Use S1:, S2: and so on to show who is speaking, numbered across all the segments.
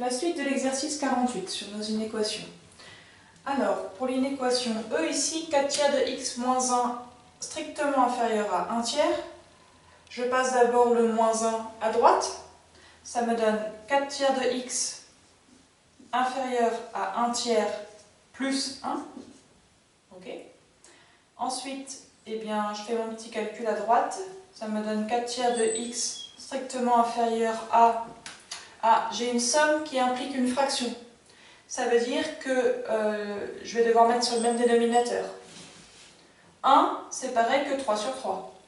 S1: La suite de l'exercice 48 sur nos inéquations. Alors, pour l'inéquation E ici, 4 tiers de x moins 1 strictement inférieur à 1 tiers. Je passe d'abord le moins 1 à droite. Ça me donne 4 tiers de x inférieur à 1 tiers plus 1. Ok. Ensuite, eh bien, je fais mon petit calcul à droite. Ça me donne 4 tiers de x strictement inférieur à... Ah, j'ai une somme qui implique une fraction. Ça veut dire que je vais devoir mettre sur le même dénominateur. 1, c'est pareil que 3 sur 3.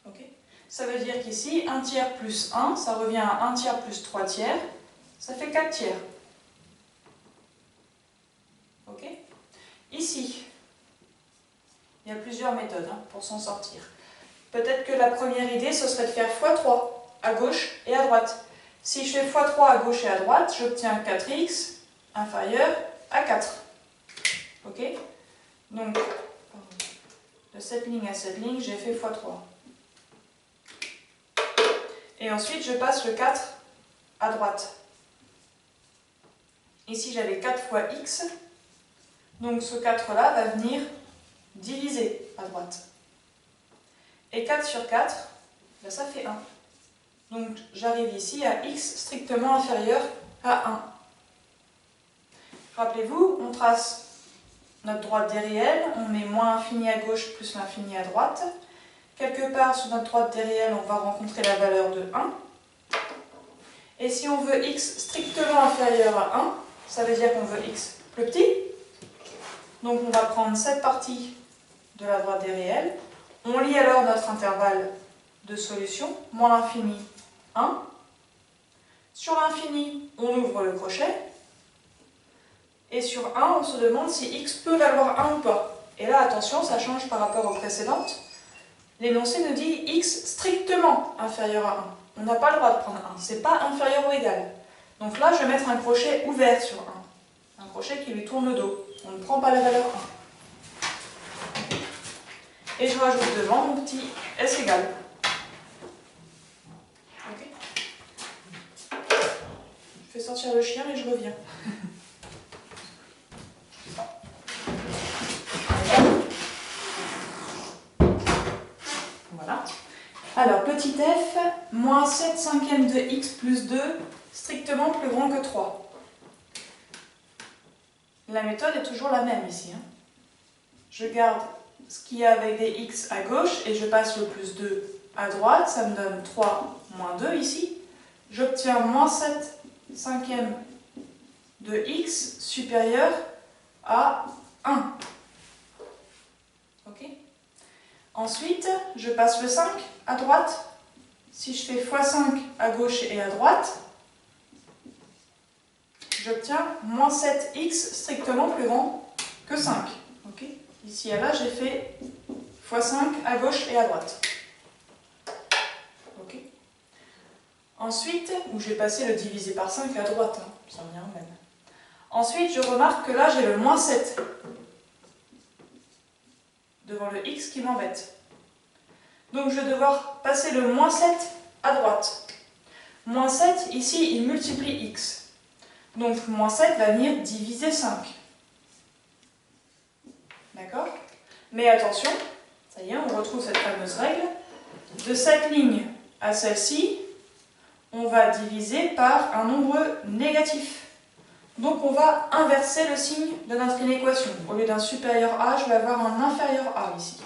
S1: Okay. Ça veut dire qu'ici, 1 tiers plus 1, ça revient à 1 tiers plus 3 tiers. Ça fait 4 tiers. Okay. Ici, il y a plusieurs méthodes pour s'en sortir. Peut-être que la première idée, ce serait de faire x3 à gauche et à droite. Si je fais x3 à gauche et à droite, j'obtiens 4x inférieur à 4. Ok? Donc, de cette ligne à cette ligne, j'ai fait x3. Et ensuite, je passe le 4 à droite. Ici, j'avais 4 fois x. Donc, ce 4-là va venir diviser à droite. Et 4 sur 4, ben, ça fait 1. Donc j'arrive ici à x strictement inférieur à 1. Rappelez-vous, on trace notre droite des réels, on met moins infini à gauche plus l'infini à droite. Quelque part sur notre droite des réels, on va rencontrer la valeur de 1. Et si on veut x strictement inférieur à 1, ça veut dire qu'on veut x plus petit. Donc on va prendre cette partie de la droite des réels. On lit alors notre intervalle de solution, moins l'infini 1. Sur l'infini, on ouvre le crochet. Et sur 1, on se demande si x peut valoir 1 ou pas. Et là, attention, ça change par rapport aux précédentes. L'énoncé nous dit x strictement inférieur à 1. On n'a pas le droit de prendre 1. C'est pas inférieur ou égal. Donc là, je vais mettre un crochet ouvert sur 1. Un crochet qui lui tourne le dos. On ne prend pas la valeur 1. Et je rajoute devant mon petit s égale. Je vais sortir le chien et je reviens. Voilà. Alors, petit f, moins 7 cinquièmes de x plus 2, strictement plus grand que 3. La méthode est toujours la même ici. Je garde ce qu'il y a avec des x à gauche et je passe le plus 2 à droite. Ça me donne 3 moins 2 ici. J'obtiens moins 7 cinquièmes de x supérieur à 1. Ok. Ensuite, je passe le 5 à droite. Si je fais x5 à gauche et à droite, j'obtiens moins 7x strictement plus grand que 5. Okay. Ici et là, j'ai fait x5 à gauche et à droite. Okay. Ensuite, où j'ai passé le divisé par 5 à droite, ça revient au même. Ensuite, je remarque que là, j'ai le moins 7 devant le x qui m'embête. Donc, je vais devoir passer le moins 7 à droite. Moins 7, ici, il multiplie x. Donc, moins 7 va venir diviser 5. D'accord? Mais attention, ça y est, on retrouve cette fameuse règle. De cette ligne à celle-ci, on va diviser par un nombre négatif. Donc on va inverser le signe de notre inéquation. Au lieu d'un supérieur a, je vais avoir un inférieur a ici.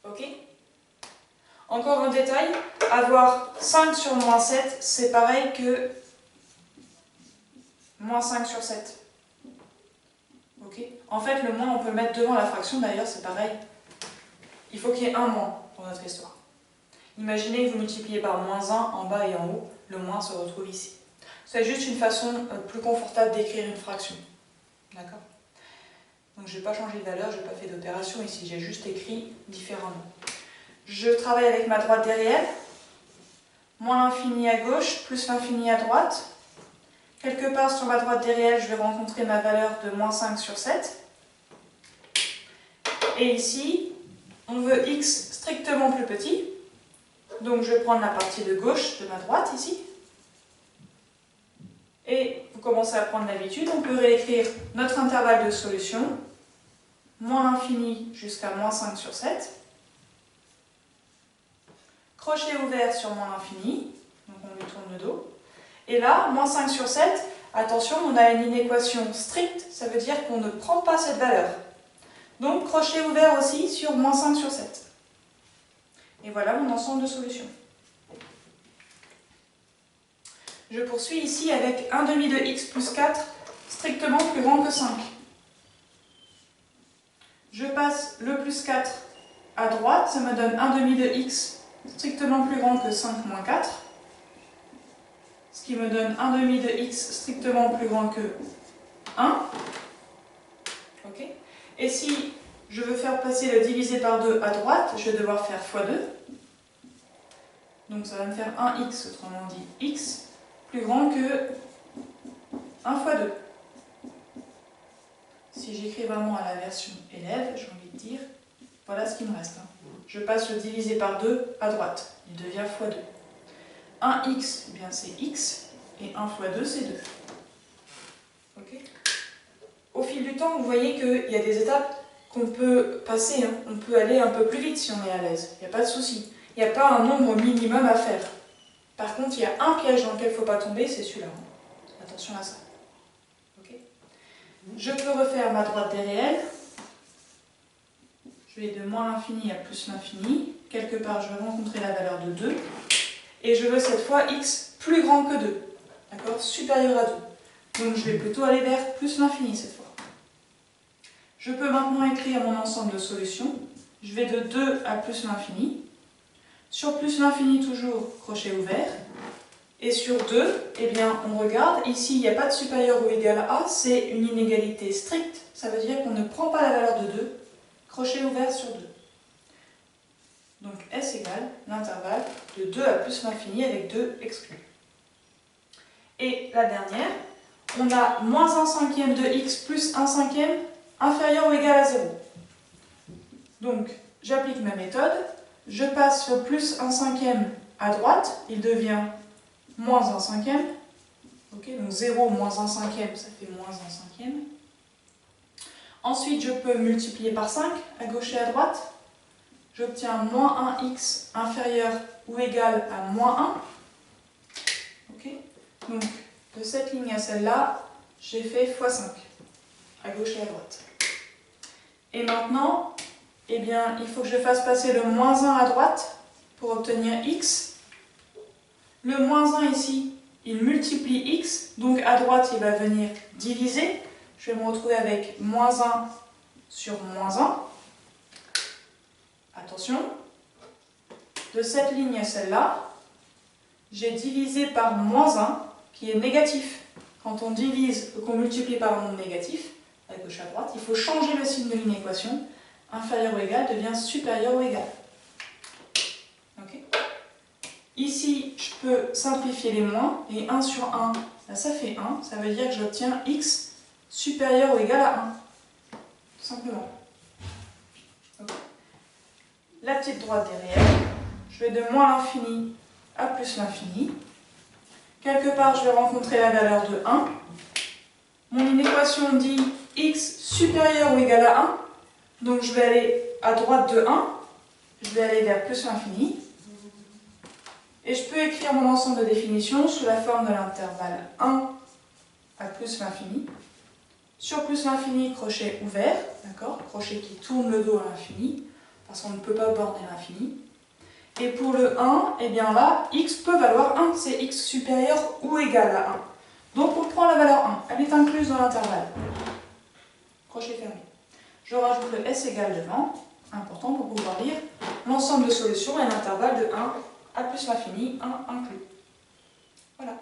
S1: Ok? Encore un détail, avoir 5 sur moins 7, c'est pareil que moins 5 sur 7. Ok? En fait, le moins, on peut le mettre devant la fraction, d'ailleurs, c'est pareil. Il faut qu'il y ait un moins pour notre histoire. Imaginez que vous multipliez par moins 1 en bas et en haut, le moins se retrouve ici. C'est juste une façon plus confortable d'écrire une fraction. D'accord? Donc je n'ai pas changé de valeur, je n'ai pas fait d'opération ici, j'ai juste écrit différemment. Je travaille avec ma droite des réels. Moins l'infini à gauche, plus l'infini à droite. Quelque part sur ma droite des réels, je vais rencontrer ma valeur de moins 5 sur 7. Et ici, on veut x strictement plus petit. Donc je vais prendre la partie de gauche de ma droite ici. Et vous commencez à prendre l'habitude, on peut réécrire notre intervalle de solution, moins l'infini jusqu'à moins 5 sur 7. Crochet ouvert sur moins l'infini, donc on lui tourne le dos. Et là, moins 5 sur 7, attention, on a une inéquation stricte, ça veut dire qu'on ne prend pas cette valeur. Donc crochet ouvert aussi sur moins 5 sur 7. Et voilà mon ensemble de solutions. Je poursuis ici avec 1 demi de x plus 4, strictement plus grand que 5. Je passe le plus 4 à droite, ça me donne 1 demi de x, strictement plus grand que 5 moins 4. Ce qui me donne 1 demi de x, strictement plus grand que 1. Ok. Et si je veux faire passer le divisé par 2 à droite, je vais devoir faire x2. Donc ça va me faire 1x, autrement dit x, plus grand que 1 fois 2. Si j'écris vraiment à la version élève, j'ai envie de dire, voilà ce qu'il me reste. Je passe le divisé par 2 à droite, il devient x2. 1x, eh bien c'est x, et 1 fois 2, c'est 2. Okay. Au fil du temps, vous voyez qu'il y a des étapes qu'on peut passer, hein. On peut aller un peu plus vite si on est à l'aise, il n'y a pas de souci. Il n'y a pas un nombre minimum à faire. Par contre, il y a un piège dans lequel il ne faut pas tomber, c'est celui-là. Attention à ça. Okay. Je peux refaire ma droite des réels. Je vais de moins l'infini à plus l'infini. Quelque part, je vais rencontrer la valeur de 2. Et je veux cette fois x plus grand que 2. D'accord? Supérieur à 2. Donc je vais plutôt aller vers plus l'infini cette fois. Je peux maintenant écrire mon ensemble de solutions. Je vais de 2 à plus l'infini. Sur plus l'infini toujours, crochet ouvert. Et sur 2, eh bien, on regarde, ici il n'y a pas de supérieur ou égal à A, c'est une inégalité stricte, ça veut dire qu'on ne prend pas la valeur de 2, crochet ouvert sur 2. Donc S égale l'intervalle de 2 à plus l'infini avec 2 exclus. Et la dernière, on a moins 1 cinquième de x plus 1 cinquième inférieur ou égal à 0. Donc j'applique ma méthode. Je passe le plus 1 cinquième à droite, il devient moins 1 cinquième. Okay, donc 0 moins 1 cinquième, ça fait moins 1 cinquième. Ensuite, je peux multiplier par 5 à gauche et à droite. J'obtiens moins 1x inférieur ou égal à moins 1. Okay, donc de cette ligne à celle-là, j'ai fait x5 à gauche et à droite. Et maintenant, eh bien, il faut que je fasse passer le moins 1 à droite pour obtenir x. Le moins 1 ici, il multiplie x, donc à droite, il va venir diviser. Je vais me retrouver avec moins 1 sur moins 1. Attention, de cette ligne à celle-là, j'ai divisé par moins 1, qui est négatif. Quand on divise ou qu'on multiplie par un nombre négatif, à gauche à droite, il faut changer le signe de l'équation. Inférieur ou égal devient supérieur ou égal. Okay. Ici, je peux simplifier les moins, et 1 sur 1, là, ça fait 1, ça veut dire que j'obtiens x supérieur ou égal à 1. Tout simplement. Okay. La petite droite des réels, je vais de moins l'infini à plus l'infini. Quelque part, je vais rencontrer la valeur de 1. Mon inéquation dit x supérieur ou égal à 1. Donc je vais aller à droite de 1, je vais aller vers plus l'infini. Et je peux écrire mon ensemble de définitions sous la forme de l'intervalle 1 à plus l'infini. Sur plus l'infini, crochet ouvert, d'accord, crochet qui tourne le dos à l'infini, parce qu'on ne peut pas borner l'infini. Et pour le 1, eh bien là, x peut valoir 1, c'est x supérieur ou égal à 1. Donc on prend la valeur 1, elle est incluse dans l'intervalle. Crochet fermé. Je rajoute le S égale devant, important pour pouvoir lire l'ensemble de solutions et l'intervalle de 1 à plus l'infini, 1 inclus. Voilà.